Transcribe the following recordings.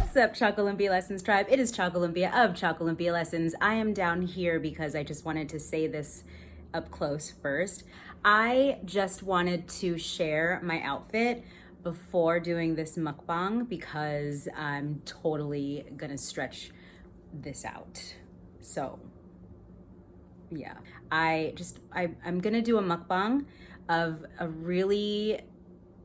What's up, ChocoLumpia Lessons tribe? It is ChocoLumpia of ChocoLumpia Lessons. I am down here because I just wanted to say this up close first. I just wanted to share my outfit before doing this mukbang because I'm totally gonna stretch this out. So yeah, I'm gonna do a mukbang of a really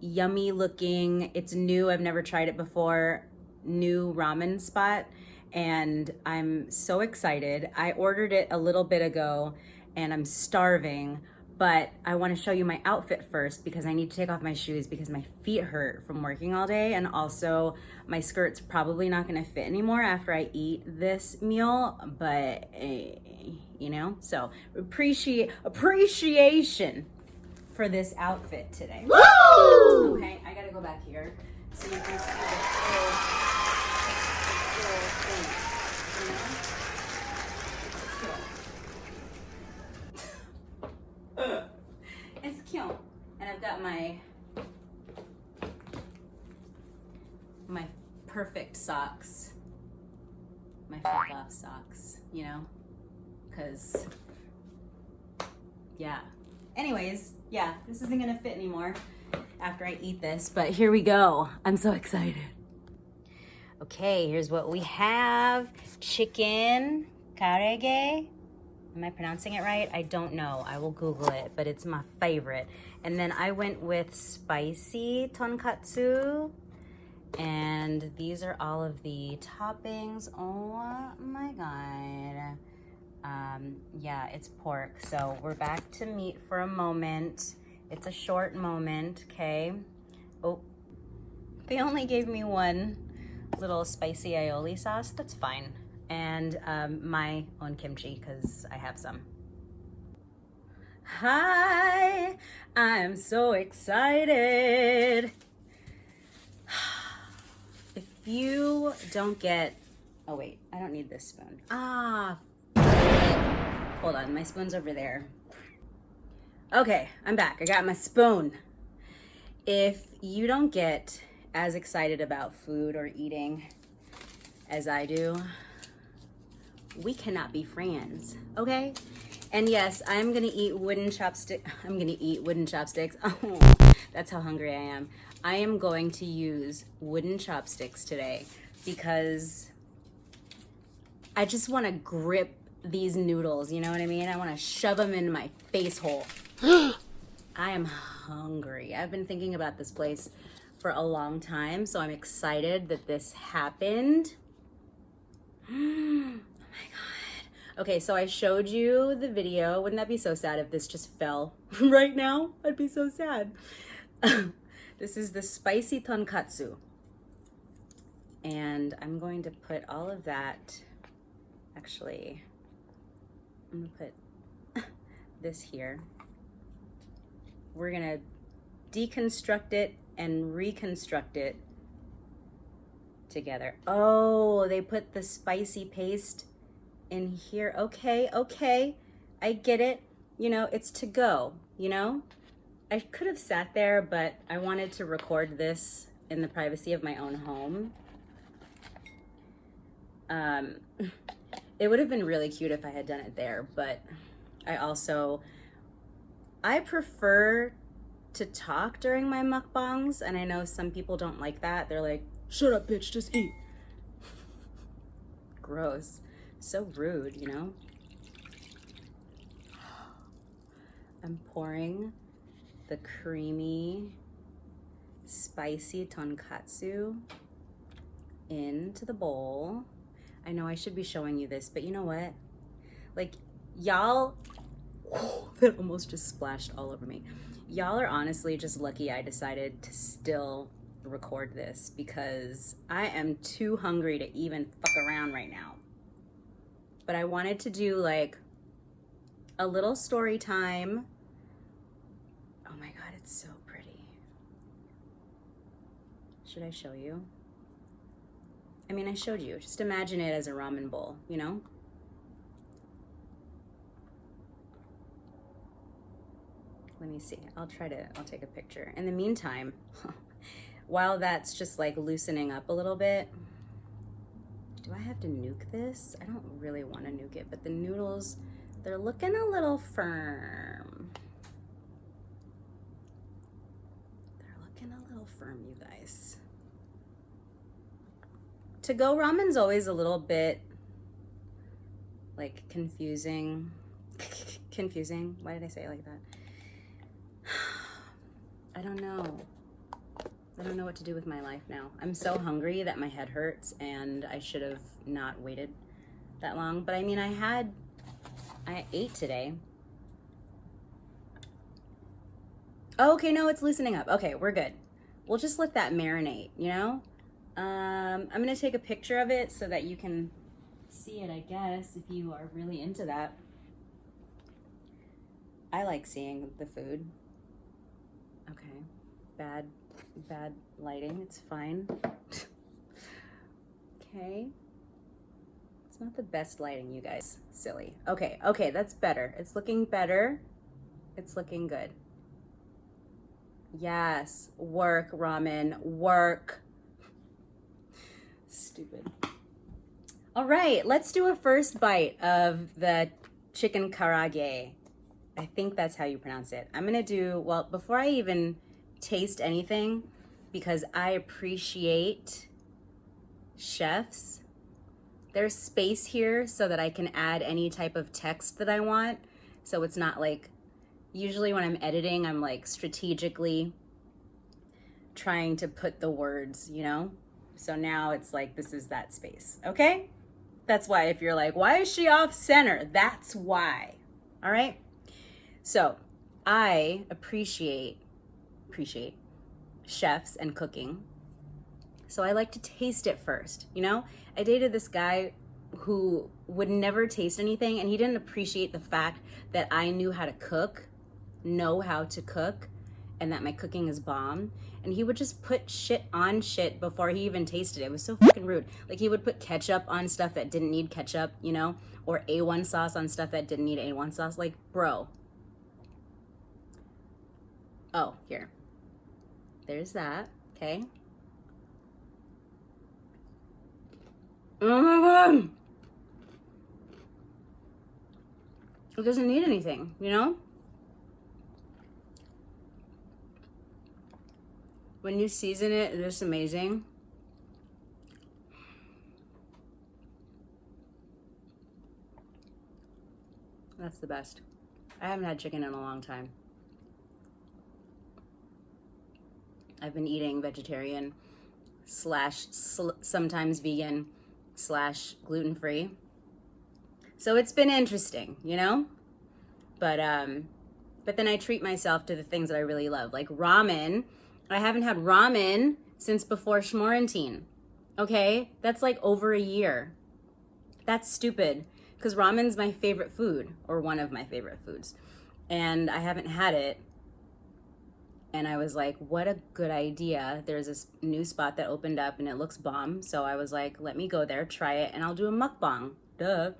yummy looking, it's new, I've never tried it before, new ramen spot, and I'm so excited. I ordered it a little bit ago and I'm starving, but I want to show you my outfit first because I need to take off my shoes because my feet hurt from working all day, and also my skirt's probably not going to fit anymore after I eat this meal, but you know, so appreciation for this outfit today. Woo! Okay, I gotta go back here so you can see the full thing, you know? It's cute. And I've got my perfect socks, my flip-off socks, you know, because yeah. Anyways, yeah, this isn't gonna fit anymore after I eat this, but here we go. I'm so excited. Okay, here's what we have. Chicken, Karaage. Am I pronouncing it right? I don't know, I will Google it, but it's my favorite. And then I went with spicy Tonkotsu. And these are all of the toppings. Oh my God. Yeah, it's pork. So we're back to meat for a moment. It's a short moment, okay? Oh, they only gave me one little spicy aioli sauce. That's fine. And my own kimchi, because I have some. Hi, I'm so excited. If you don't get, oh wait, I don't need this spoon. Hold on, my spoon's over there. Okay, I'm back. I got my spoon. If you don't get as excited about food or eating as I do, we cannot be friends, okay? And yes, I'm gonna eat wooden chopsticks. I'm gonna eat wooden chopsticks. Oh, that's how hungry I am. I am going to use wooden chopsticks today because I just wanna grip these noodles, you know what I mean? I want to shove them in my face hole. I am hungry. I've been thinking about this place for a long time, so I'm excited that this happened. Oh my God. Okay, so I showed you the video. Wouldn't that be so sad if this just fell right now? I'd be so sad. This is the spicy tonkatsu. And I'm going to put all of that, actually, I'm gonna put this here. We're gonna deconstruct it and reconstruct it together. Oh, they put the spicy paste in here. Okay, okay, I get it. You know, it's to go, you know? I could have sat there, but I wanted to record this in the privacy of my own home. It would have been really cute if I had done it there, but I prefer to talk during my mukbangs, and I know some people don't like that. They're like, shut up, bitch, just eat. Gross. So rude, you know? I'm pouring the creamy, spicy tonkatsu into the bowl. I know I should be showing you this, but you know what? Like, y'all, that almost just splashed all over me. Y'all are honestly just lucky I decided to still record this because I am too hungry to even fuck around right now. But I wanted to do like a little story time. Oh my God, it's so pretty. Should I show you? I mean, I showed you. Just imagine it as a ramen bowl, you know? Let me see. I'll take a picture. In the meantime, while that's just like loosening up a little bit, Do I have to nuke this? I don't really want to nuke it, but the noodles, they're looking a little firm. They're looking a little firm, you guys. To-go ramen's always a little bit like confusing. Confusing. Why did I say it like that? I don't know. I don't know what to do with my life now. I'm so hungry that my head hurts and I should have not waited that long. But I mean, I ate today. Oh, okay, no, it's loosening up. Okay, we're good. We'll just let that marinate, you know? I'm gonna take a picture of it so that you can see it, I guess, if you are really into that. I like seeing the food. Okay, bad lighting, it's fine. Okay. It's not the best lighting, you guys. Silly. Okay, that's better. It's looking better. It's looking good. Yes, work, ramen, work. Stupid. All right, let's do a first bite of the chicken karaage. I think that's how you pronounce it. I'm gonna do, well, before I even taste anything, because I appreciate chefs, there's space here so that I can add any type of text that I want. So it's not like, usually when I'm editing, I'm like strategically trying to put the words, you know? So now it's like, this is that space, okay? That's why if you're like, why is she off center? That's why, all right? So I appreciate chefs and cooking. So I like to taste it first, you know? I dated this guy who would never taste anything, and he didn't appreciate the fact that I knew how to cook, know how to cook, and that my cooking is bomb. And he would just put shit on shit before he even tasted it. It was so fucking rude. Like, he would put ketchup on stuff that didn't need ketchup, you know? Or A1 sauce on stuff that didn't need A1 sauce. Like, bro. Oh, here. There's that, okay? Oh my God! It doesn't need anything, you know? When you season it, it's just amazing. That's the best. I haven't had chicken in a long time. I've been eating vegetarian / sometimes vegan / gluten-free. So it's been interesting, you know? But then I treat myself to the things that I really love, like ramen. I haven't had ramen since before Schmorantine, okay? That's like over a year. That's stupid, because ramen's my favorite food, or one of my favorite foods. And I haven't had it. And I was like, what a good idea. There's this new spot that opened up and it looks bomb. So I was like, let me go there, try it, and I'll do a mukbang. Duh.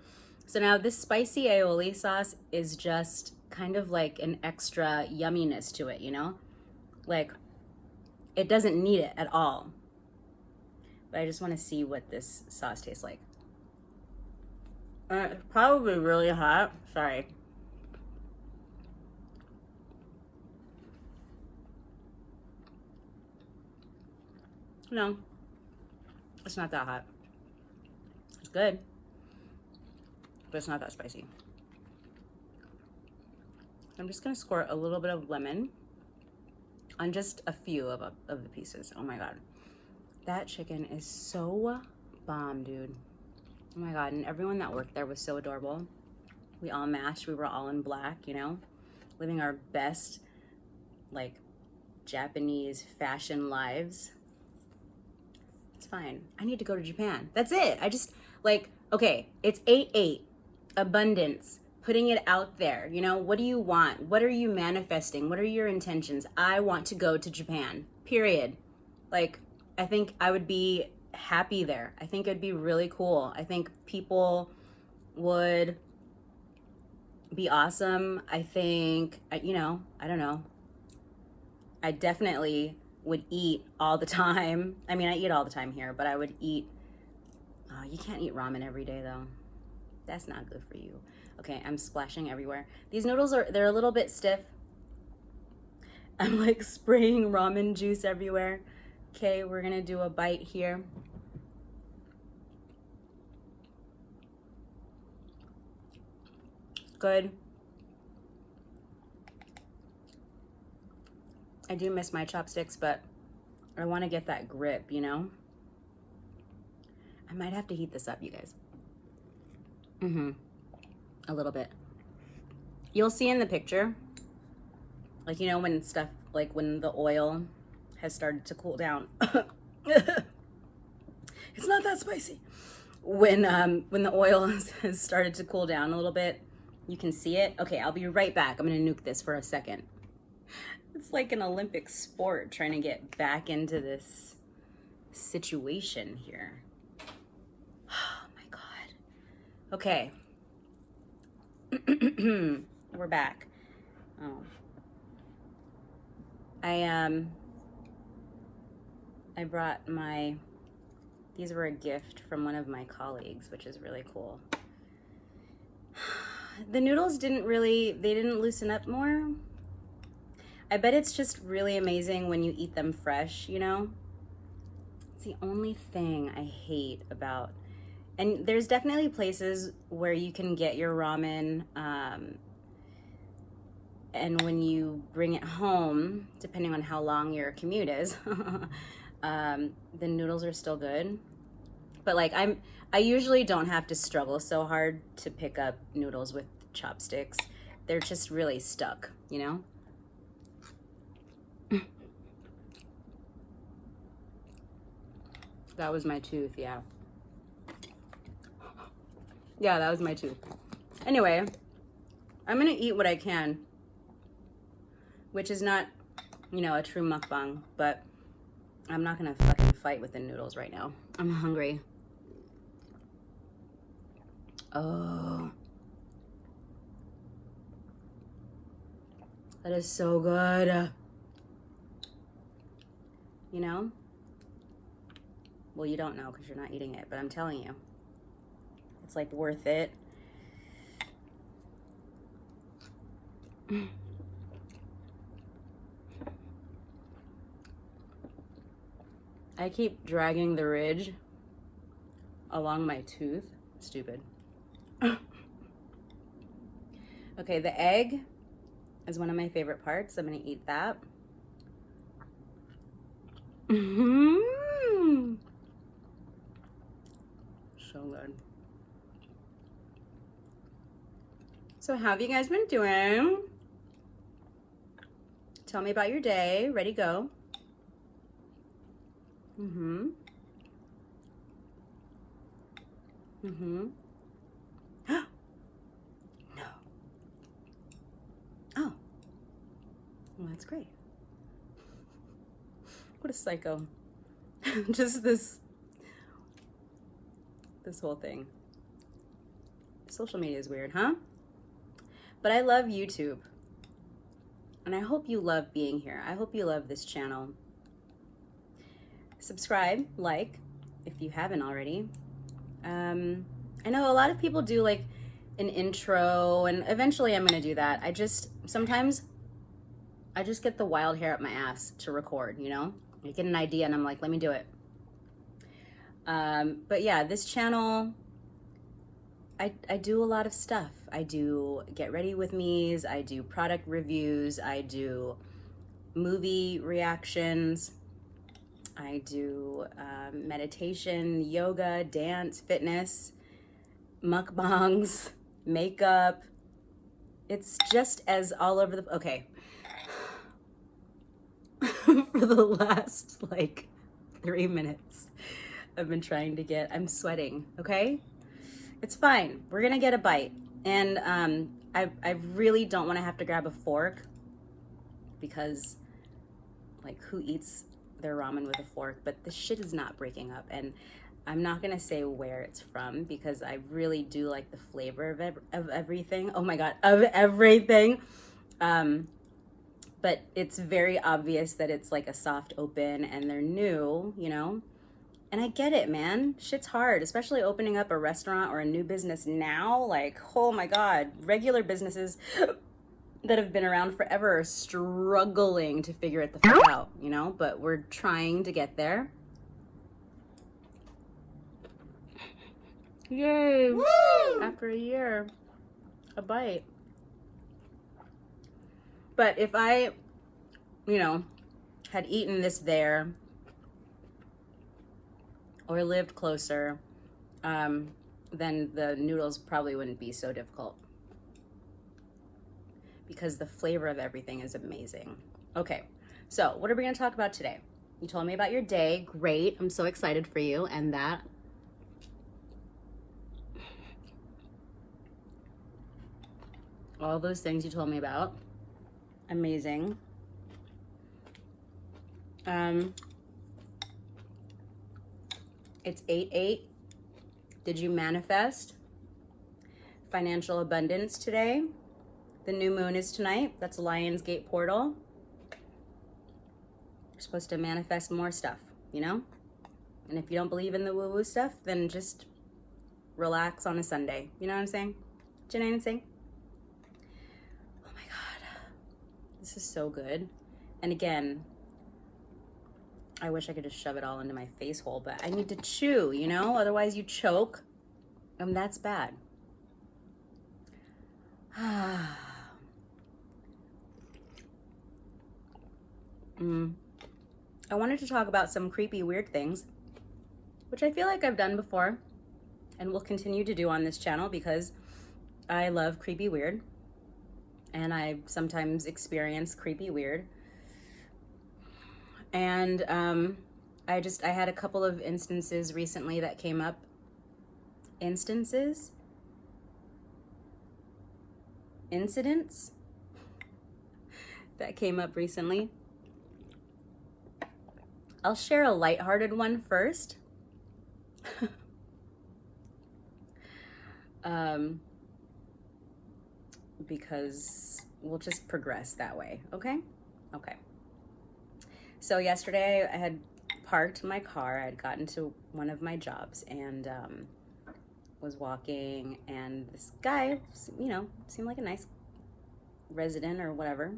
So now this spicy aioli sauce is just kind of like an extra yumminess to it, you know? Like, it doesn't need it at all. But I just want to see what this sauce tastes like. It's probably really hot. Sorry. No, it's not that hot. It's good, but it's not that spicy. I'm just gonna squirt a little bit of lemon on just a few of the pieces. Oh my God. That chicken is so bomb, dude. Oh my God, and everyone that worked there was so adorable. We all matched, we were all in black, you know, living our best, like, Japanese fashion lives. It's fine. I need to go to Japan. That's it. I just, like, okay, it's 8/8, abundance, putting it out there. You know, what do you want? What are you manifesting? What are your intentions? I want to go to Japan, period. Like, I think I would be happy there. I think it'd be really cool. I think people would be awesome. I think, you know, I don't know. I definitely would eat all the time. I mean, I eat all the time here, but I would eat Oh, you can't eat ramen every day though. That's not good for you. Okay, I'm splashing everywhere. These noodles they're a little bit stiff. I'm like spraying ramen juice everywhere. Okay, we're gonna do a bite here. Good. I do miss my chopsticks, but I want to get that grip, you know? I might have to heat this up, you guys. A little bit. You'll see in the picture, like, you know, when stuff, like when the oil has started to cool down. It's not that spicy. When the oil has started to cool down a little bit, you can see it. Okay, I'll be right back. I'm gonna nuke this for a second. It's like an Olympic sport trying to get back into this situation here. Oh my God. Okay. We're back. Oh. I brought these were a gift from one of my colleagues, which is really cool. The noodles didn't loosen up more. I bet it's just really amazing when you eat them fresh, you know? It's the only thing I hate about, and there's definitely places where you can get your ramen, and when you bring it home, depending on how long your commute is, the noodles are still good. But like I usually don't have to struggle so hard to pick up noodles with chopsticks. They're just really stuck, you know? That was my tooth, yeah. Yeah, that was my tooth. Anyway, I'm gonna eat what I can, which is not, you know, a true mukbang, but I'm not gonna fucking fight with the noodles right now. I'm hungry. Oh. That is so good. You know? Well, you don't know because you're not eating it, but I'm telling you. It's like worth it. I keep dragging the ridge along my tooth. Stupid. Okay, the egg is one of my favorite parts. I'm gonna eat that. So good. So how have you guys been doing? Tell me about your day. Ready, go. No. Oh. Well, that's great. What a psycho. Just this whole thing. Social media is weird, huh? But I love YouTube. And I hope you love being here. I hope you love this channel. Subscribe, like, if you haven't already. I know a lot of people do like an intro, and eventually I'm gonna do that. Sometimes I just get the wild hair up my ass to record, you know? I get an idea and I'm like, let me do it. But yeah, this channel, I do a lot of stuff. I do get ready with me's, I do product reviews, I do movie reactions, I do meditation, yoga, dance, fitness, mukbangs, makeup. It's just as all over the, okay. For the last like 3 minutes, I've been trying to I'm sweating, okay? It's fine, we're gonna get a bite. And I really don't wanna have to grab a fork because like who eats their ramen with a fork? But this shit is not breaking up, and I'm not gonna say where it's from because I really do like the flavor of everything. Oh my God, of everything. But it's very obvious that it's like a soft open and they're new, you know? And I get it, man. Shit's hard, especially opening up a restaurant or a new business now. Like, oh my God, regular businesses that have been around forever are struggling to figure it the fuck out, you know? But we're trying to get there. Yay! Woo! After a year, a bite. But if I, you know, had eaten this there or lived closer, then the noodles probably wouldn't be so difficult because the flavor of everything is amazing. Okay, so what are we gonna talk about today? You told me about your day. Great, I'm so excited for you and that. All those things you told me about. Amazing. It's 8/8. Did you manifest financial abundance today? The new moon is tonight. That's Lionsgate portal. You're supposed to manifest more stuff, you know? And if you don't believe in the woo-woo stuff, then just relax on a Sunday. You know what I'm saying? Do you know what I'm saying? Oh my God. This is so good. And again, I wish I could just shove it all into my face hole, but I need to chew, you know? Otherwise you choke, and that's bad. I wanted to talk about some creepy, weird things, which I feel like I've done before and will continue to do on this channel because I love creepy, weird, and I sometimes experience creepy, weird. And I had a couple of instances recently that came up. Incidents that came up recently. I'll share a lighthearted one first. Because we'll just progress that way, okay? Okay. So yesterday I had parked my car. I had gotten to one of my jobs and was walking, and this guy, you know, seemed like a nice resident or whatever,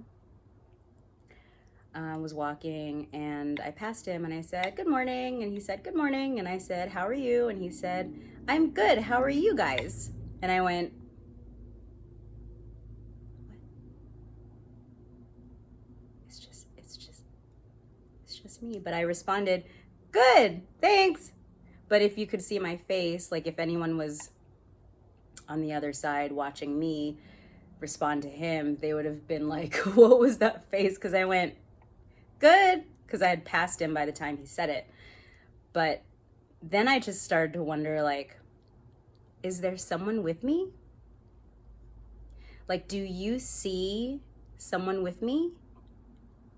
was walking, and I passed him and I said, "Good morning," and he said, "Good morning," and I said, "How are you?" and he said, "I'm good, how are you guys?" And I went, "What? It's just me." But I responded, "Good, thanks." But if you could see my face, like if anyone was on the other side watching me respond to him, they would have been like, "What was that face?" Because I went, "Good," because I had passed him by the time he said it. But then I just started to wonder, like, is there someone with me? Like, do you see someone with me?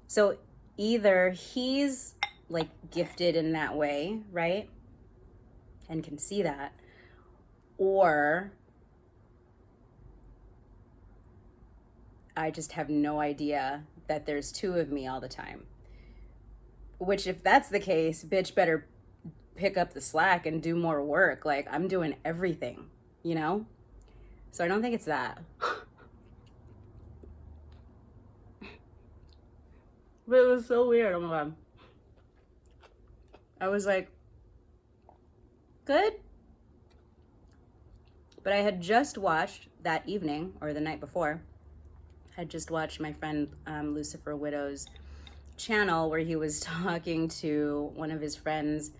So either he's like gifted in that way, right? And can see that, or I just have no idea that there's two of me all the time. Which, if that's the case, bitch better pick up the slack and do more work. Like, I'm doing everything, you know? So I don't think it's that. But it was so weird. Oh my God. I was like, good. But I had just watched that evening, or the night before, I had just watched my friend Lucifer Widow's channel where he was talking to one of his friends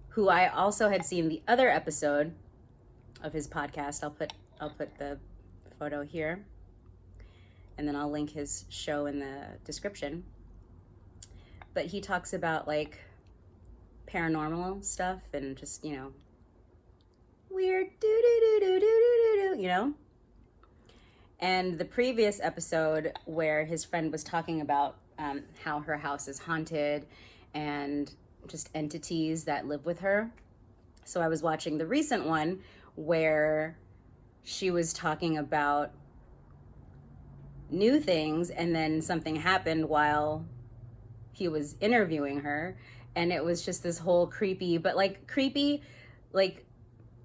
who I also had seen the other episode of his podcast. I'll put the photo here, and then I'll link his show in the description. But he talks about like paranormal stuff and just, you know, weird you know. And the previous episode where his friend was talking about how her house is haunted and just entities that live with her. So I was watching the recent one where she was talking about new things, and then something happened while he was interviewing her, and it was just this whole creepy, but like creepy, like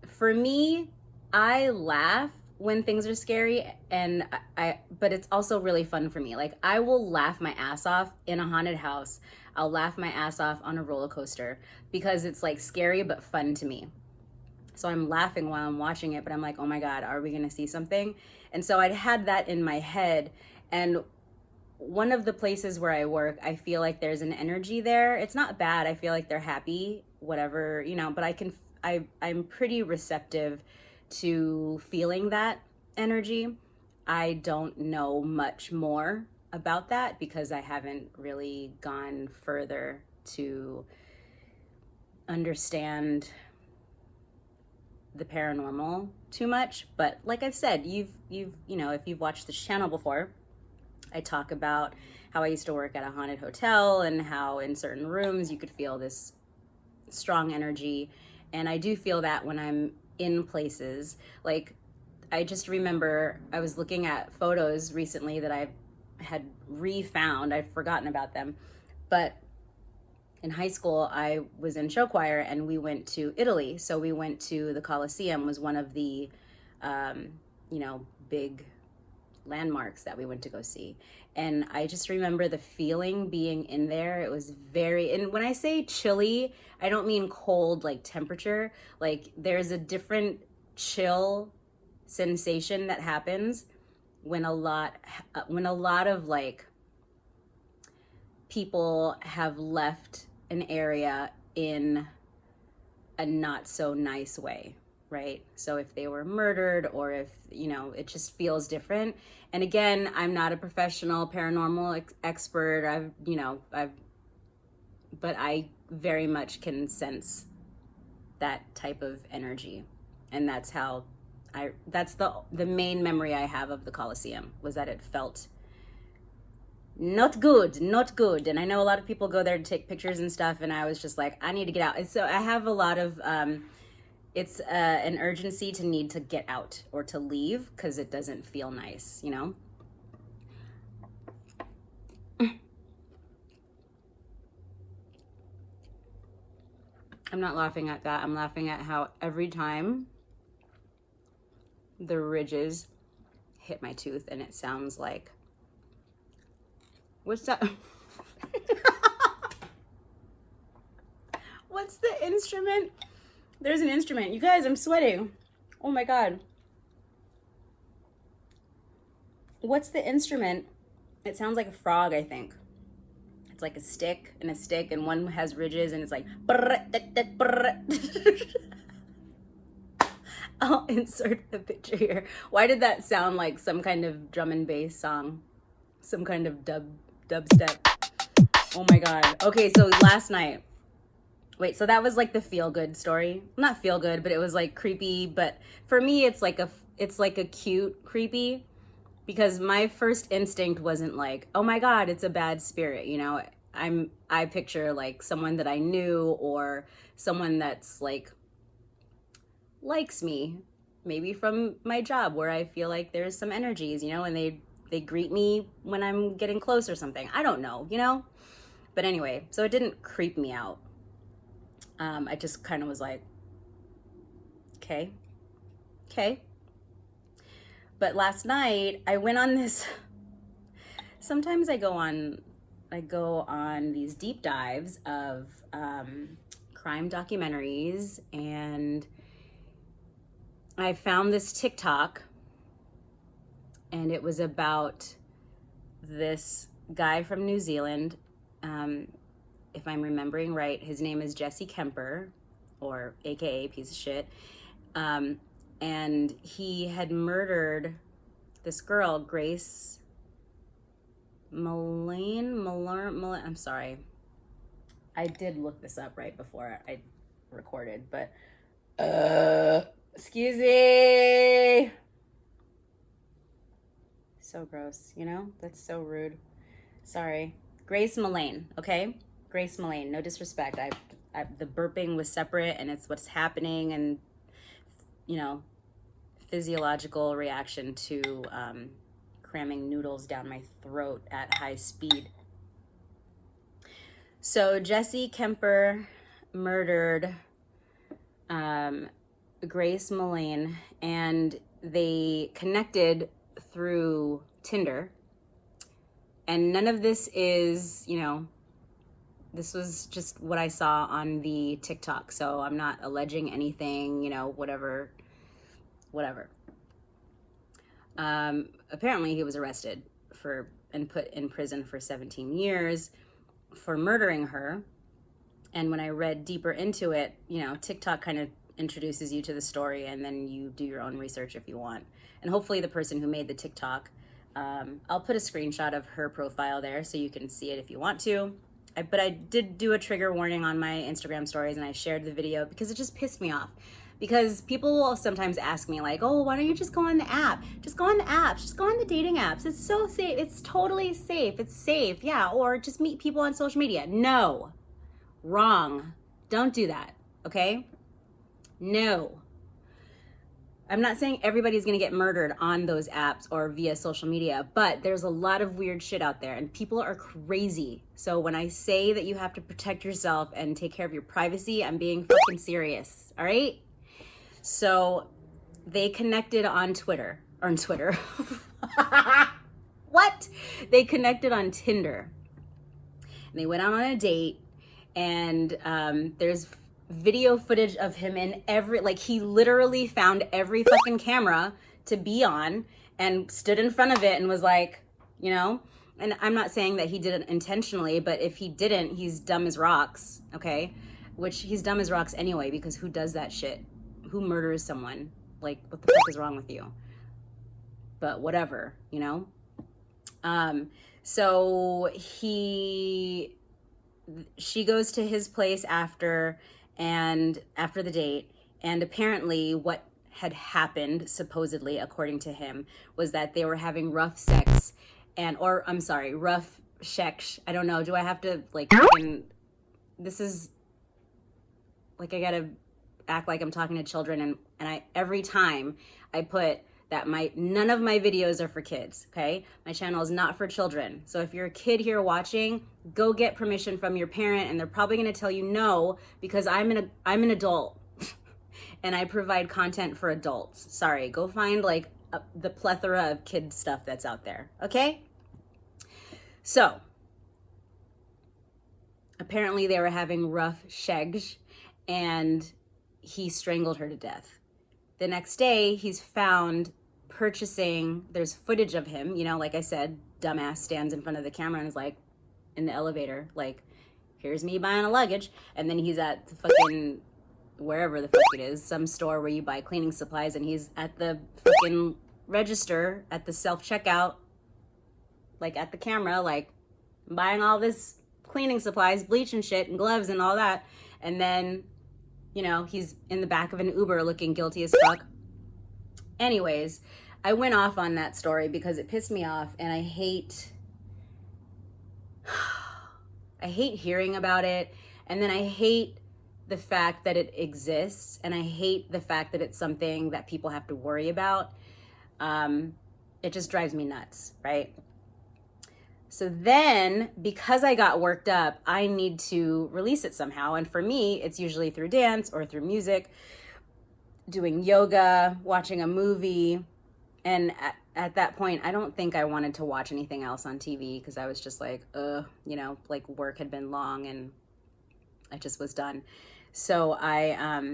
for me, I laugh when things are scary, and but it's also really fun for me. Like I will laugh my ass off in a haunted house. I'll laugh my ass off on a roller coaster because it's like scary but fun to me. So I'm laughing while I'm watching it, but I'm like, oh my God, are we gonna see something? And so I'd had that in my head. And one of the places where I work, I feel like there's an energy there. It's not bad. I feel like they're happy, whatever, you know, but I'm pretty receptive to feeling that energy. I don't know much more about that because I haven't really gone further to understand the paranormal too much. But like I've said, you know, if you've watched this channel before, I talk about how I used to work at a haunted hotel and how in certain rooms you could feel this strong energy. And I do feel that when I'm in places. Like I just remember I was looking at photos recently that I had refound. I'd forgotten about them. But in high school, I was in show choir and we went to Italy. So we went to the Colosseum, was one of the, you know, big landmarks that we went to go see. And I just remember the feeling being in there. It was very, and when I say chilly, I don't mean cold like temperature. Like there's a different chill sensation that happens when a lot of like people have left an area in a not so nice way, right? So if they were murdered or if, you know, it just feels different. And again, I'm not a professional paranormal expert. But I very much can sense that type of energy. And that's how that's the main memory I have of the Colosseum, was that it felt not good. And I know a lot of people go there to take pictures and stuff, and I was just like, I need to get out. And so I have a lot of, it's an urgency to need to get out or to leave because it doesn't feel nice, you know? I'm not laughing at that. I'm laughing at how every time the ridges hit my tooth and it sounds like, what's that? What's the instrument? There's an instrument. You guys, I'm sweating. Oh my God. What's the instrument? It sounds like a frog, I think. It's like a stick, and one has ridges, and it's like I'll insert the picture here. Why did that sound like some kind of drum and bass song? Some kind of dubstep. Oh my God. Okay, so last night. Wait, so that was like the feel good story. Not feel good, but it was like creepy, but for me it's like a cute creepy, because my first instinct wasn't like, oh my God, it's a bad spirit, you know? I picture like someone that I knew or someone that's like likes me, maybe from my job where I feel like there's some energies, you know, and they greet me when I'm getting close or something. I don't know, you know? But anyway, so it didn't creep me out. I just kind of was like, okay. But last night I went on this, sometimes I go on these deep dives of crime documentaries, and I found this TikTok, and it was about this guy from New Zealand. If I'm remembering right, his name is Jesse Kemper, or AKA piece of shit. And he had murdered this girl, Grace Malane. I'm sorry. I did look this up right before I recorded, but excuse me. So gross, you know? That's so rude. Sorry. Grace Malane, okay? Grace Malane, no disrespect. The burping was separate, and it's what's happening, and, you know, physiological reaction to cramming noodles down my throat at high speed. So Jesse Kemper murdered Grace Mullane, and they connected through Tinder. And none of this is, you know, this was just what I saw on the TikTok. So I'm not alleging anything, you know, whatever. Apparently he was arrested and put in prison for 17 years for murdering her. And when I read deeper into it, you know, TikTok kind of introduces you to the story, and then you do your own research if you want. And hopefully the person who made the TikTok, I'll put a screenshot of her profile there so you can see it if you want to. But I did do a trigger warning on my Instagram stories, and I shared the video because it just pissed me off. Because people will sometimes ask me like, oh, why don't you just go on the app? Just go on the apps, just go on the dating apps. It's so safe, it's totally safe, it's safe, yeah. Or just meet people on social media. No, wrong, don't do that, okay? No. I'm not saying everybody's gonna get murdered on those apps or via social media, but there's a lot of weird shit out there and people are crazy. So when I say that you have to protect yourself and take care of your privacy, I'm being fucking serious, all right? So they connected on Twitter, or on Twitter. What? They connected on Tinder. And they went out on a date, and there's video footage of him in he literally found every fucking camera to be on and stood in front of it and was like, you know, and I'm not saying that he did it intentionally, but if he didn't, he's dumb as rocks, okay? Which he's dumb as rocks anyway, because who does that shit? Who murders someone? Like, what the fuck is wrong with you? But whatever, you know? So she goes to his place after the date, and apparently what had happened, supposedly, according to him, was that they were having rough sex, rough sex. I don't know, do I have to, like, this is, like, I gotta act like I'm talking to children, and I every time I put that none of my videos are for kids, okay? My channel is not for children. So if you're a kid here watching, go get permission from your parent, and they're probably gonna tell you no, because I'm an adult and I provide content for adults. Sorry, go find like the plethora of kid stuff that's out there, okay? So apparently they were having rough sex, and he strangled her to death. The next day, he's found there's footage of him, you know, like I said, dumbass stands in front of the camera and is like, in the elevator, like, here's me buying a luggage. And then he's at the fucking, wherever the fuck it is, some store where you buy cleaning supplies, and he's at the fucking register, at the self-checkout, like at the camera, like, buying all this cleaning supplies, bleach and shit, and gloves and all that. And then, you know, he's in the back of an Uber looking guilty as fuck. Anyways, I went off on that story because it pissed me off, and I hate hearing about it, and then I hate the fact that it exists, and I hate the fact that it's something that people have to worry about. It just drives me nuts, right? So then, because I got worked up, I need to release it somehow. And for me, it's usually through dance or through music, doing yoga, watching a movie. And at that point, I don't think I wanted to watch anything else on TV, because I was just like, you know, like work had been long and I just was done. So I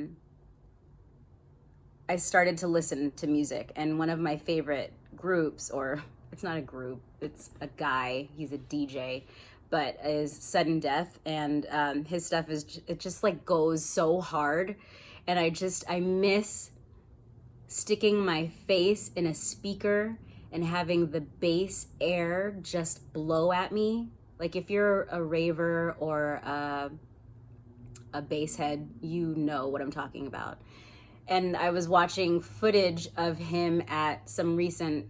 started to listen to music, and one of my favorite groups, or it's not a group, it's a guy, he's a DJ, but is Sudden Death, and his stuff it just like goes so hard, and I miss sticking my face in a speaker and having the bass air just blow at me. Like, if you're a raver or a bass head, you know what I'm talking about. And I was watching footage of him at some recent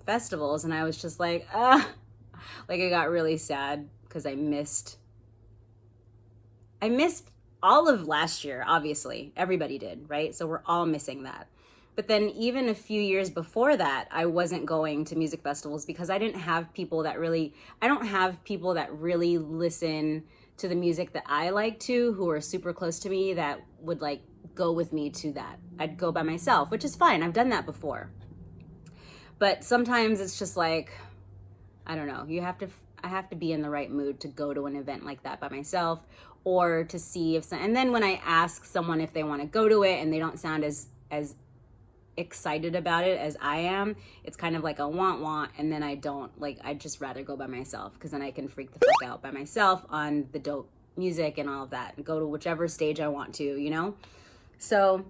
festivals, and I was just like, like, I got really sad because I missed all of last year. Obviously, everybody did, right? So we're all missing that. But then even a few years before that, I wasn't going to music festivals because I don't have people that really listen to the music that I like to, who are super close to me, that would like go with me to that. I'd go by myself, which is fine. I've done that before. But sometimes it's just like, I don't know, I have to be in the right mood to go to an event like that by myself, or to see if and then when I ask someone if they want to go to it and they don't sound as excited about it as I am, it's kind of like a want, and then I don't, like, I'd just rather go by myself, because then I can freak the fuck out by myself on the dope music and all of that, and go to whichever stage I want to, you know? So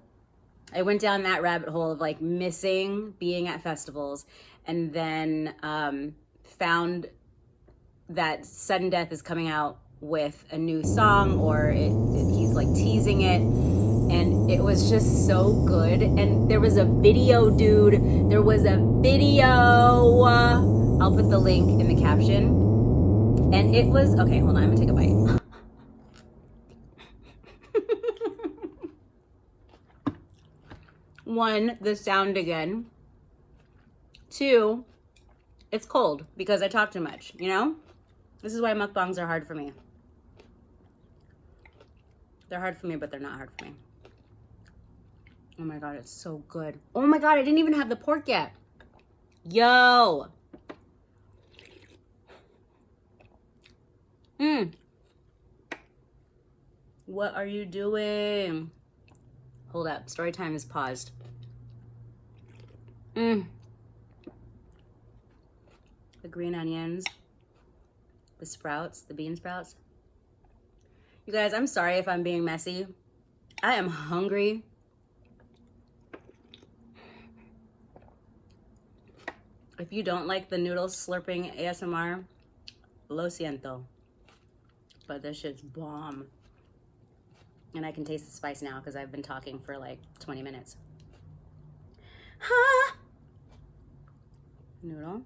I went down that rabbit hole of like missing being at festivals, and then found that Sudden Death is coming out with a new song, or he's like teasing it, and it was just so good. And there was a video, dude. There was a video. I'll put the link in the caption. And it was, okay, hold on, I'm gonna take a bite. One, the sound again. Two, it's cold because I talk too much, you know? This is why mukbangs are hard for me. They're hard for me, but they're not hard for me. Oh my God, it's so good. Oh my God, I didn't even have the pork yet. Yo. What are you doing? Hold up, story time is paused. The green onions, the sprouts, the bean sprouts. You guys, I'm sorry if I'm being messy. I am hungry. If you don't like the noodles slurping ASMR, lo siento. But this shit's bomb. And I can taste the spice now because I've been talking for like 20 minutes. Ha! Noodle.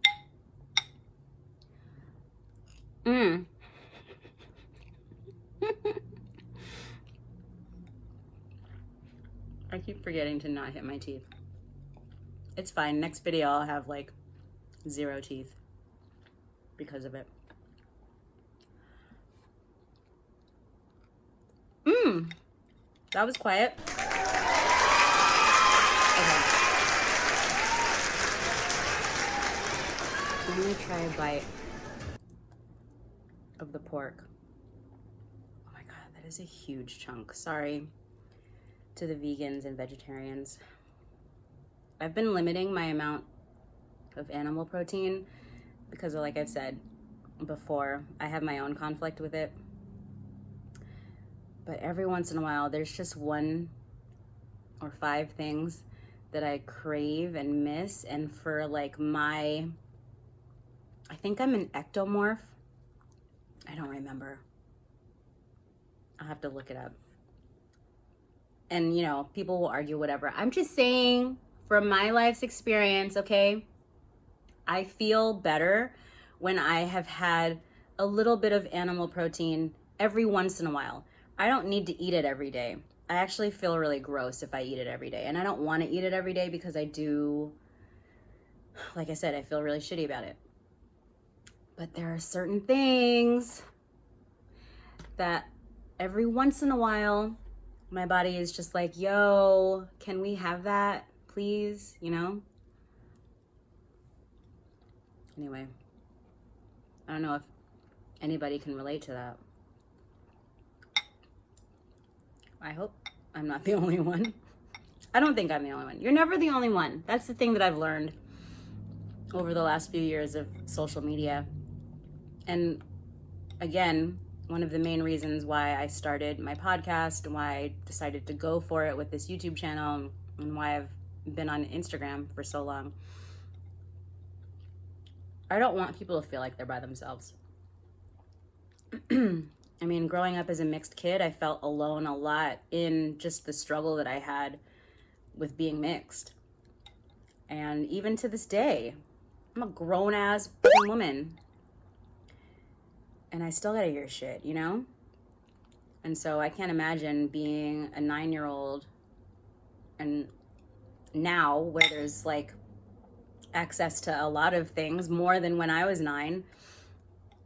I keep forgetting to not hit my teeth. It's fine. Next video I'll have like 0 teeth because of it. That was quiet. Okay. Let me try a bite of the pork. Oh my God, that is a huge chunk. Sorry to the vegans and vegetarians. I've been limiting my amount of animal protein because, like I've said before, I have my own conflict with it. But every once in a while, there's just 1 or 5 things that I crave and miss. And for like I think I'm an ectomorph. I don't remember. I'll have to look it up. And you know, people will argue whatever. I'm just saying from my life's experience, okay? I feel better when I have had a little bit of animal protein every once in a while. I don't need to eat it every day. I actually feel really gross if I eat it every day. And I don't want to eat it every day because I do, like I said, I feel really shitty about it. But there are certain things that every once in a while, my body is just like, yo, can we have that, please? You know? Anyway, I don't know if anybody can relate to that. I hope I'm not the only one. I don't think I'm the only one. You're never the only one. That's the thing that I've learned over the last few years of social media. And again, one of the main reasons why I started my podcast and why I decided to go for it with this YouTube channel and why I've been on Instagram for so long. I don't want people to feel like they're by themselves. I mean, growing up as a mixed kid, I felt alone a lot in just the struggle that I had with being mixed. And even to this day, I'm a grown-ass fucking woman. And I still gotta hear shit, you know? And so I can't imagine being a 9-year-old and now where there's like access to a lot of things more than when I was 9,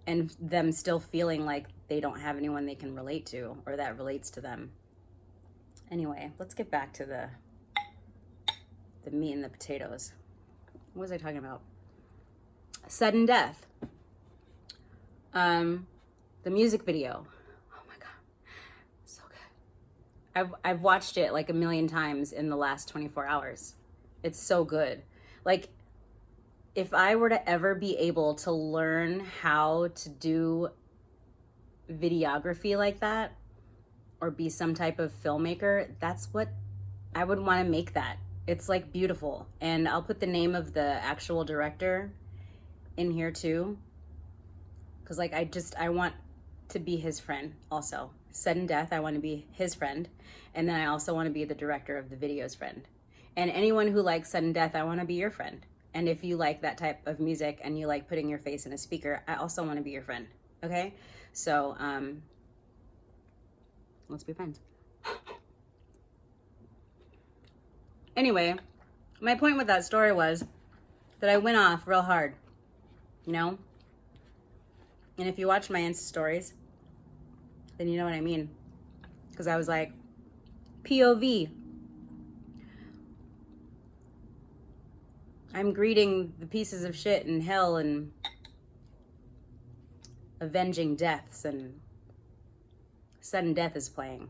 and them still feeling like they don't have anyone they can relate to or that relates to them. Anyway, let's get back to the meat and the potatoes. What was I talking about? Sudden Death. The music video. Oh my God, so good. I've watched it like a million times in the last 24 hours. It's so good. Like, if I were to ever be able to learn how to do videography like that, or be some type of filmmaker, that's what I would want to make that. It's like beautiful. And I'll put the name of the actual director in here too. Cause like, I want to be his friend also. Sudden Death, I want to be his friend. And then I also want to be the director of the video's friend. And anyone who likes Sudden Death, I want to be your friend. And if you like that type of music and you like putting your face in a speaker, I also want to be your friend. Okay? So, let's be friends. Anyway, my point with that story was that I went off real hard, you know? And if you watch my Insta stories, then you know what I mean. Because I was like, POV. I'm greeting the pieces of shit in hell and avenging deaths, and Sudden Death is playing.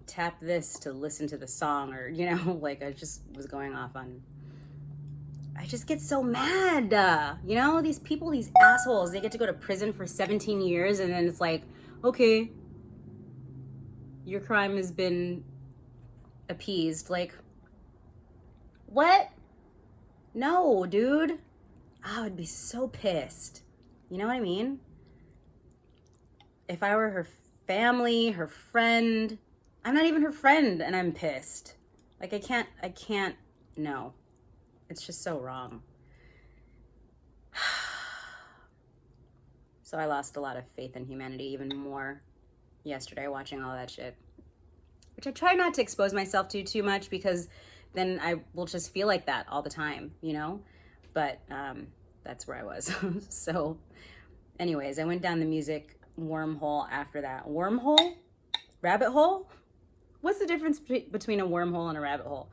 Tap this to listen to the song, or, you know, like, I just was going off on... I just get so mad, you know? These people, these assholes, they get to go to prison for 17 years, and then it's like, okay, your crime has been appeased. Like, what? No, dude. I would be so pissed. You know what I mean? If I were her family, her friend, I'm not even her friend and I'm pissed. Like, I can't, no. It's just so wrong. So I lost a lot of faith in humanity, even more yesterday watching all that shit. Which I try not to expose myself to too much, because then I will just feel like that all the time, you know? But that's where I was. So anyways, I went down the music wormhole after that. Wormhole? Rabbit hole? What's the difference between a wormhole and a rabbit hole?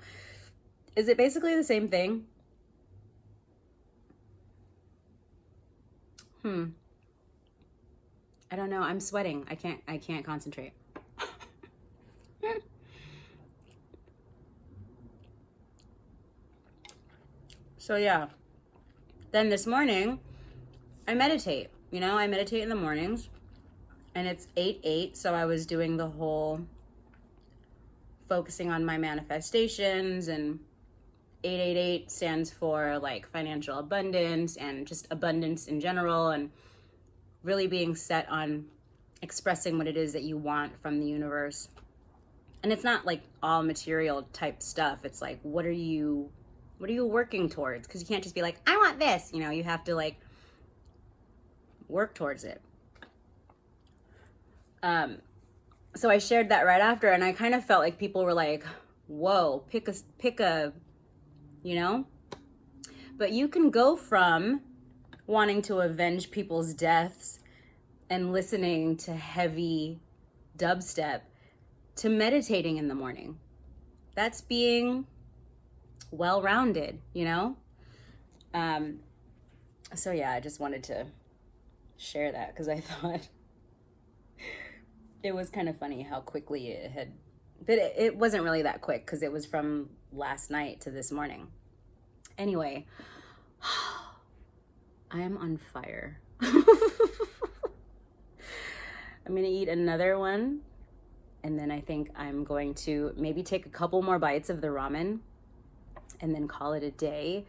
Is it basically the same thing? I don't know. I'm sweating. I can't concentrate. So yeah. Then this morning, I meditate. You know, I meditate in the mornings. And it's 8/8, so I was doing the whole focusing on my manifestations, and 888 stands for like financial abundance and just abundance in general, and really being set on expressing what it is that you want from the universe. And it's not like all material type stuff. It's like, what are you working towards? Because you can't just be like, I want this, you know, you have to like work towards it. So I shared that right after, and I kind of felt like people were like, whoa, pick a, you know? But you can go from wanting to avenge people's deaths and listening to heavy dubstep to meditating in the morning. That's being well-rounded, you know? So yeah, I just wanted to share that because I thought it was kind of funny how quickly it had, but it wasn't really that quick because it was from last night to this morning. Anyway, I am on fire. I'm gonna eat another one, and then I think I'm going to maybe take a couple more bites of the ramen and then call it a day,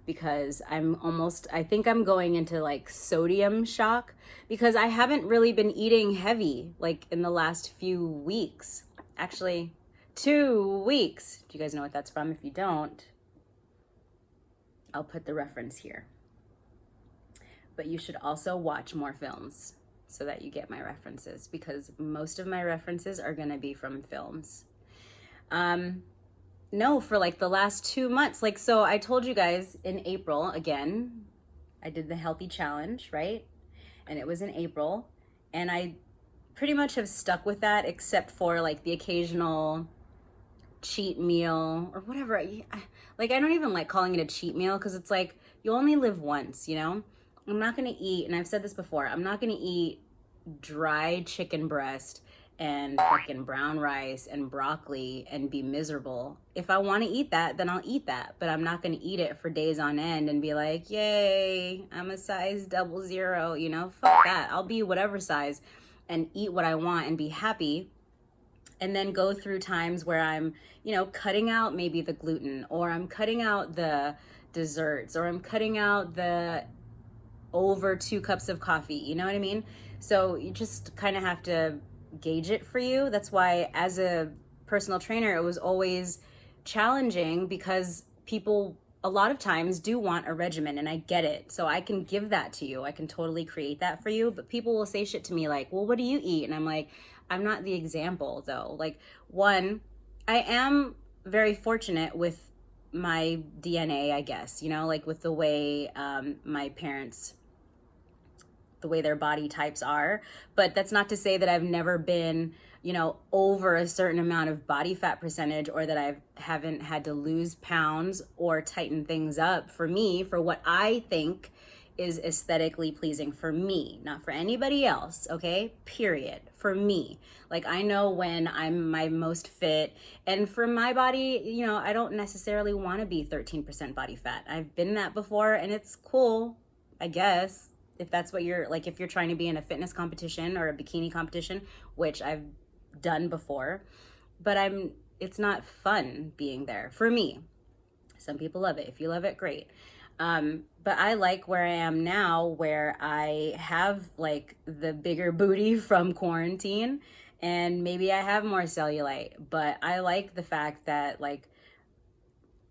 because I think I'm going into like sodium shock, because I haven't really been eating heavy like in the last few weeks. Actually, 2 weeks. Do you guys know what that's from? If you don't, I'll put the reference here. But you should also watch more films so that you get my references, because most of my references are gonna be from films. No, for like the last 2 months. Like, so I told you guys in April, again, I did the healthy challenge, right? And it was in April. And I pretty much have stuck with that, except for like the occasional cheat meal or whatever. Like, I don't even like calling it a cheat meal because it's like, you only live once, you know? I'm not gonna eat, and I've said this before, I'm not gonna eat dry chicken breast and fucking brown rice and broccoli and be miserable. If I want to eat that, then I'll eat that, but I'm not going to eat it for days on end and be like, yay, I'm a size 00, you know? Fuck that. I'll be whatever size and eat what I want and be happy, and then go through times where I'm, you know, cutting out maybe the gluten, or I'm cutting out the desserts, or I'm cutting out the over 2 cups of coffee, you know what I mean? So you just kind of have to gauge it for you. That's why as a personal trainer, it was always challenging, because people a lot of times do want a regimen, and I get it. So I can give that to you. I can totally create that for you. But people will say shit to me like, well, what do you eat? And I'm like, I'm not the example though. Like, one, I am very fortunate with my DNA, I guess, you know, like with the way my parents, the way their body types are. But that's not to say that I've never been, you know, over a certain amount of body fat percentage, or that I haven't had to lose pounds or tighten things up for me, for what I think is aesthetically pleasing for me, not for anybody else, okay? Period. For me. Like, I know when I'm my most fit, and for my body, you know, I don't necessarily want to be 13% body fat. I've been that before, and it's cool, I guess, if that's what you're, like, if you're trying to be in a fitness competition or a bikini competition, which I've done before, but it's not fun being there for me. Some people love it. If you love it, great. But I like where I am now, where I have like the bigger booty from quarantine, and maybe I have more cellulite, but I like the fact that like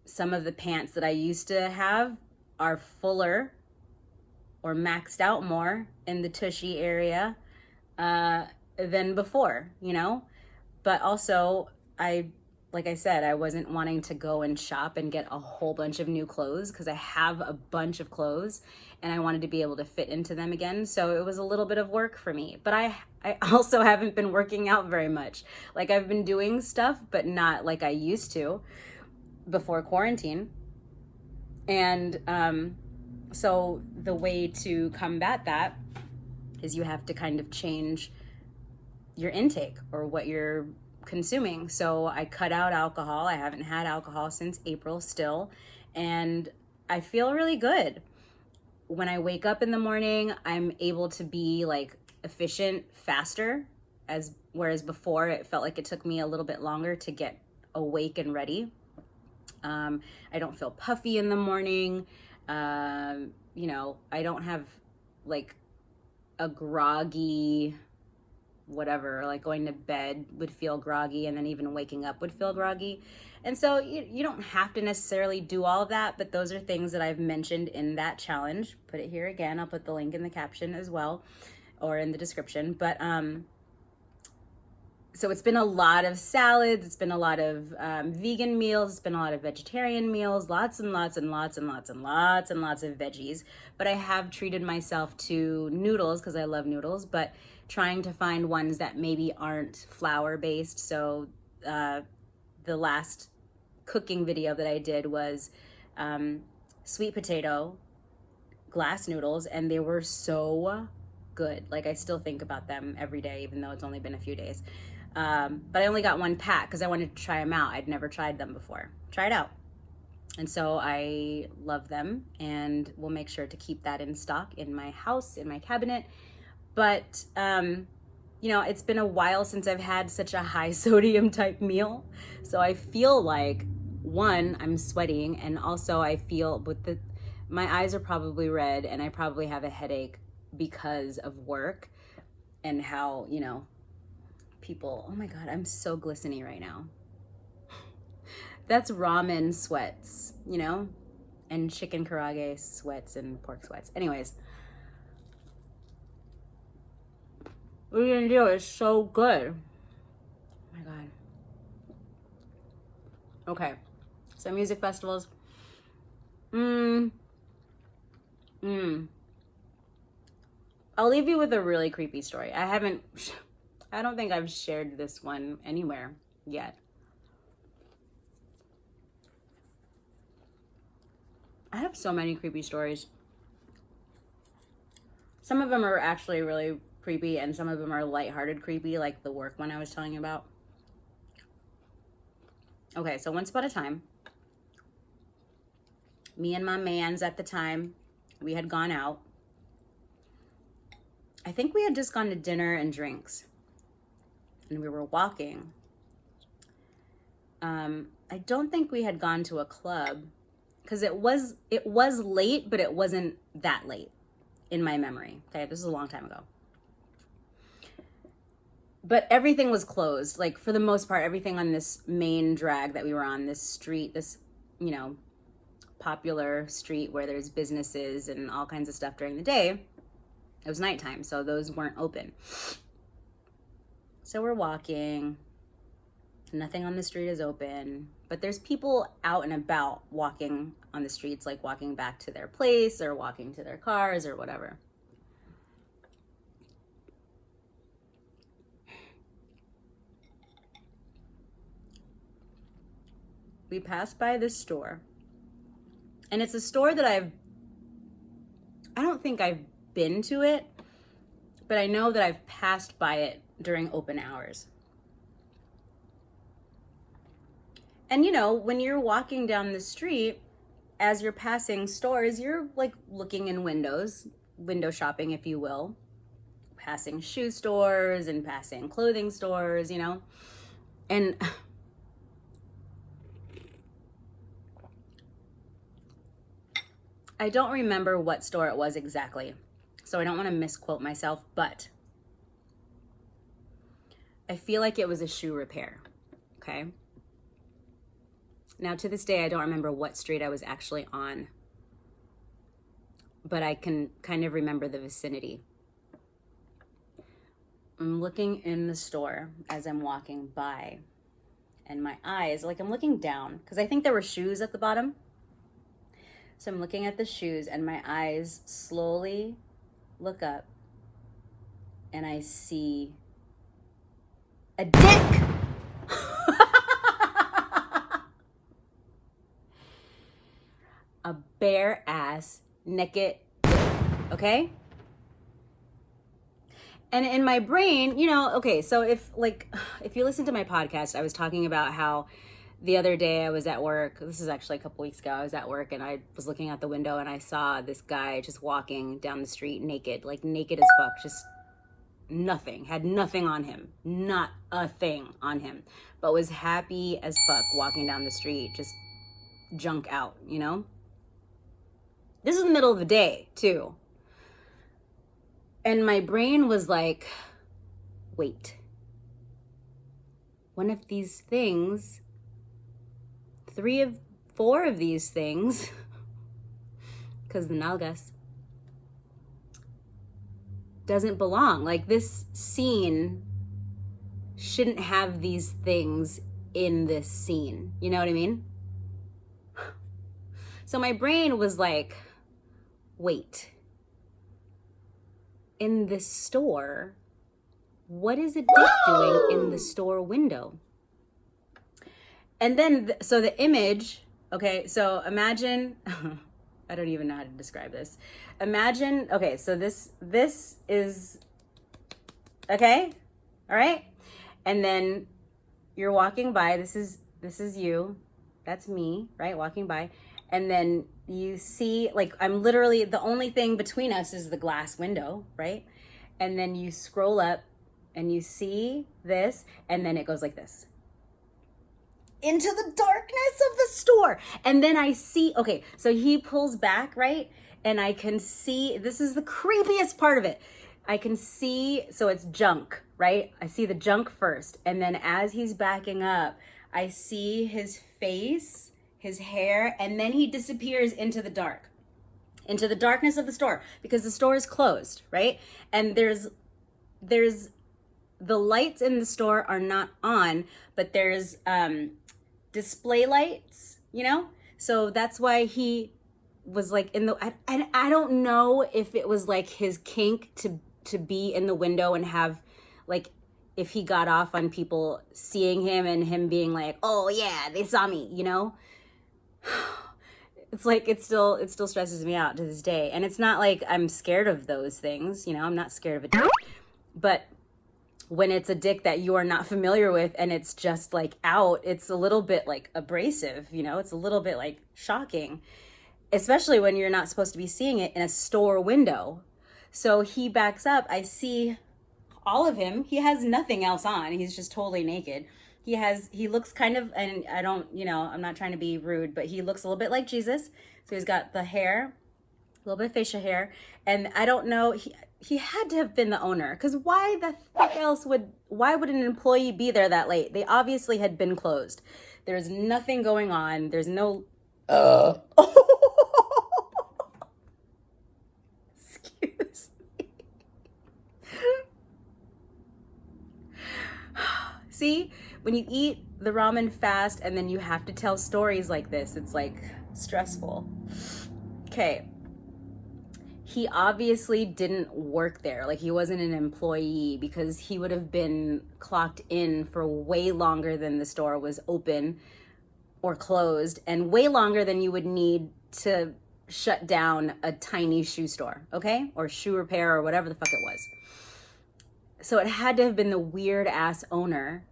some of the pants that I used to have are fuller or maxed out more in the tushy area than before, you know? But also, like I said, I wasn't wanting to go and shop and get a whole bunch of new clothes, because I have a bunch of clothes and I wanted to be able to fit into them again. So it was a little bit of work for me. But I also haven't been working out very much. Like, I've been doing stuff, but not like I used to before quarantine. And so the way to combat that is you have to kind of change your intake or what you're consuming. So I cut out alcohol. I haven't had alcohol since April still, and I feel really good. When I wake up in the morning, I'm able to be like efficient faster, whereas before it felt like it took me a little bit longer to get awake and ready. I don't feel puffy in the morning. You know, I don't have like a groggy whatever, like going to bed would feel groggy, and then even waking up would feel groggy. And so you don't have to necessarily do all of that, but those are things that I've mentioned in that challenge. Put it here again. I'll put the link in the caption as well, or in the description. But so it's been a lot of salads, it's been a lot of vegan meals, it's been a lot of vegetarian meals, lots and lots and lots and lots and lots and lots of veggies. But I have treated myself to noodles, because I love noodles, but trying to find ones that maybe aren't flour based. So the last cooking video that I did was sweet potato glass noodles, and they were so good. Like, I still think about them every day, even though it's only been a few days. But I only got 1 pack because I wanted to try them out. I'd never tried them before. Try it out. And so I love them, and we'll make sure to keep that in stock in my house, in my cabinet. But, you know, it's been a while since I've had such a high sodium type meal. So I feel like, one, I'm sweating, and also I feel my eyes are probably red, and I probably have a headache because of work and how, you know, people, oh my God, I'm so glistening right now. That's ramen sweats, you know, and chicken karaage sweats and pork sweats. Anyways, what are you gonna do? It's so good. Oh my God. Okay, so music festivals. I'll leave you with a really creepy story. I don't think I've shared this one anywhere yet. I have so many creepy stories. Some of them are actually really creepy, and some of them are lighthearted creepy, like the work one I was telling you about. Okay, so once upon a time, me and my mans at the time, we had gone out. I think we had just gone to dinner and drinks, and we were walking. I don't think we had gone to a club, because it was late, but it wasn't that late in my memory. Okay, this is a long time ago. But everything was closed. Like, for the most part, everything on this main drag that we were on, this street, this, you know, popular street where there's businesses and all kinds of stuff during the day, it was nighttime, so those weren't open. So we're walking. Nothing on the street is open, but there's people out and about walking on the streets, like walking back to their place or walking to their cars or whatever. We passed by this store, and it's a store that I don't think I've been to it, but I know that I've passed by it during open hours. And you know, when you're walking down the street, as you're passing stores, you're like looking in windows, window shopping, if you will, passing shoe stores and passing clothing stores, you know, and I don't remember what store it was exactly, so I don't want to misquote myself, but I feel like it was a shoe repair, okay? Now, to this day, I don't remember what street I was actually on, but I can kind of remember the vicinity. I'm looking in the store as I'm walking by, and my eyes, like I'm looking down, because I think there were shoes at the bottom. So I'm looking at the shoes, and my eyes slowly look up, and I see a dick. A bare ass, naked dick, okay? And in my brain, you know, okay, so if you listen to my podcast, I was talking about how the other day I was at work. This is actually a couple weeks ago. I was at work, and I was looking out the window, and I saw this guy just walking down the street naked, like naked as fuck, just nothing, had nothing on him, not a thing on him, but was happy as fuck walking down the street, just junk out, you know? This is the middle of the day, too. And my brain was like, wait, one of these things, 4 of these things, because the nalgas, doesn't belong. Like, this scene shouldn't have these things in this scene. You know what I mean? So my brain was like, wait, in the store, what is a dick doing in the store window? And then, so the image, okay, so imagine, I don't even know how to describe this. Imagine, okay, so this is, okay, all right? And then you're walking by, this is you, that's me, right, walking by. And then you see, like, I'm literally, the only thing between us is the glass window, right? And then you scroll up and you see this, and then it goes like this. Into the darkness of the store. And then I see, okay, so he pulls back, right? And I can see, this is the creepiest part of it. I can see, so it's junk, right? I see the junk first. And then as he's backing up, I see his face, his hair, and then he disappears into the dark, into the darkness of the store, because the store is closed, right? And there's the lights in the store are not on, but there's display lights, you know? So that's why he was like in the, I don't know if it was like his kink to be in the window and have like if he got off on people seeing him and him being like, oh yeah, they saw me, you know? It's like, it still stresses me out to this day. And it's not like I'm scared of those things, you know? I'm not scared of a dick. But when it's a dick that you are not familiar with and it's just like out, it's a little bit like abrasive, you know? It's a little bit like shocking, especially when you're not supposed to be seeing it in a store window. So he backs up. I see all of him. He has nothing else on. He's just totally naked. He looks kind of, and I don't, you know, I'm not trying to be rude, but he looks a little bit like Jesus. So he's got the hair, a little bit of facial hair. And I don't know, he had to have been the owner, because why the fuck else why would an employee be there that late? They obviously had been closed. There's nothing going on. There's no, excuse me. See, when you eat the ramen fast and then you have to tell stories like this, it's like stressful. Okay. He obviously didn't work there. Like, he wasn't an employee, because he would have been clocked in for way longer than the store was open or closed, and way longer than you would need to shut down a tiny shoe store, okay? Or shoe repair or whatever the fuck it was. So it had to have been the weird ass owner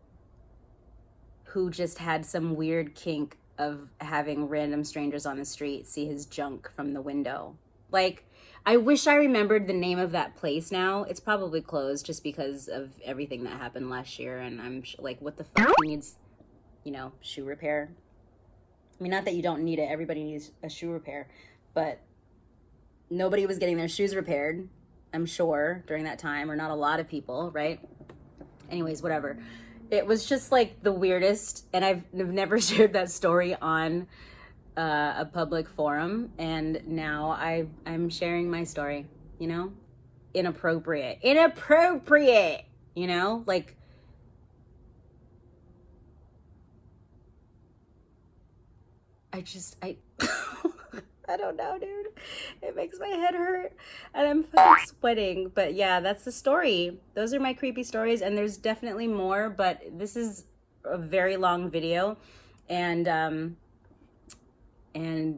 who just had some weird kink of having random strangers on the street see his junk from the window. Like, I wish I remembered the name of that place now. It's probably closed just because of everything that happened last year. And I'm like, what the fuck? He needs, you know, shoe repair. I mean, not that you don't need it. Everybody needs a shoe repair. But nobody was getting their shoes repaired, I'm sure, during that time. Or not a lot of people, right? Anyways, whatever. It was just like the weirdest. And I've never shared that story on a public forum, and now I'm sharing my story, you know? Inappropriate, you know? Like, I I don't know, dude. It makes my head hurt and I'm fucking sweating. But yeah, that's the story. Those are my creepy stories, and there's definitely more, but this is a very long video. And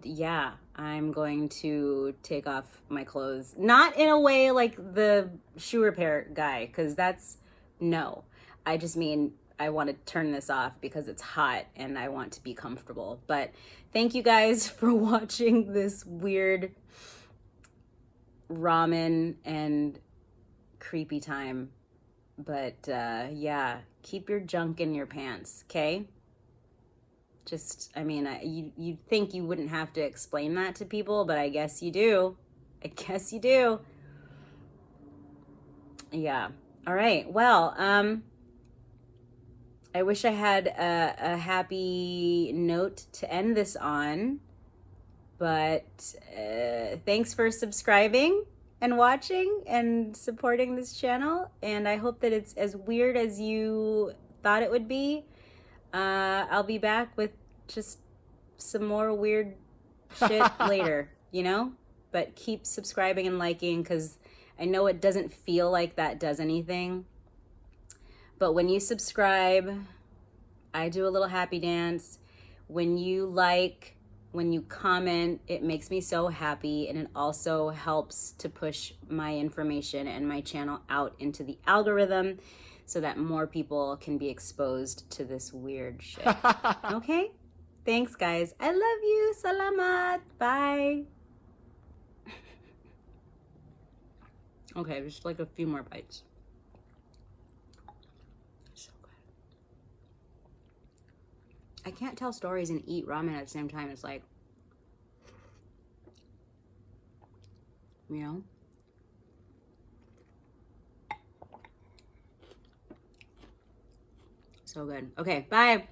yeah, I'm going to take off my clothes. Not in a way like the shoe repair guy, because that's, no. I just mean I want to turn this off because it's hot and I want to be comfortable. But thank you guys for watching this weird ramen and creepy time. But yeah, keep your junk in your pants, okay? Just, I mean, you'd think you wouldn't have to explain that to people, but I guess you do. I guess you do. Yeah. All right. Well, I wish I had a happy note to end this on, but thanks for subscribing and watching and supporting this channel, and I hope that it's as weird as you thought it would be. I'll be back with just some more weird shit later, you know? But keep subscribing and liking, because I know it doesn't feel like that does anything. But when you subscribe, I do a little happy dance. When you like, when you comment, it makes me so happy, and it also helps to push my information and my channel out into the algorithm, so that more people can be exposed to this weird shit. Okay? Thanks, guys. I love you. Salamat. Bye. Okay, just like a few more bites. So good. I can't tell stories and eat ramen at the same time. It's like, you know? So good. Okay, bye.